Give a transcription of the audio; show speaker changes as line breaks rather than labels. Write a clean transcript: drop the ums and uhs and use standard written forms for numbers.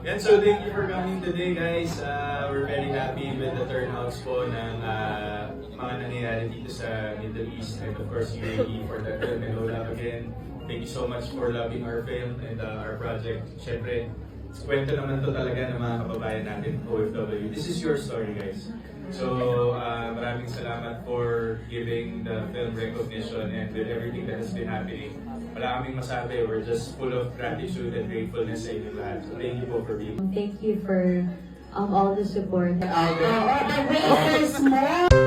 Yan, so thank you for coming today, guys. We're very happy with the turnouts po ng mga nangyayari dito sa Middle East and of course UAE for the film and Hold Up Again. Thank you so much for loving our film and our project. Siyempre, kwento naman to talaga ng mga kababayan natin, OFW. This is your story, guys. So, maraming salamat for giving the film recognition and with everything that has been happening. Wala kaming masabi, we're just full of gratitude and gratefulness sa inyo lahat. So, thank you po for being.
Thank you for all the support. The way is small.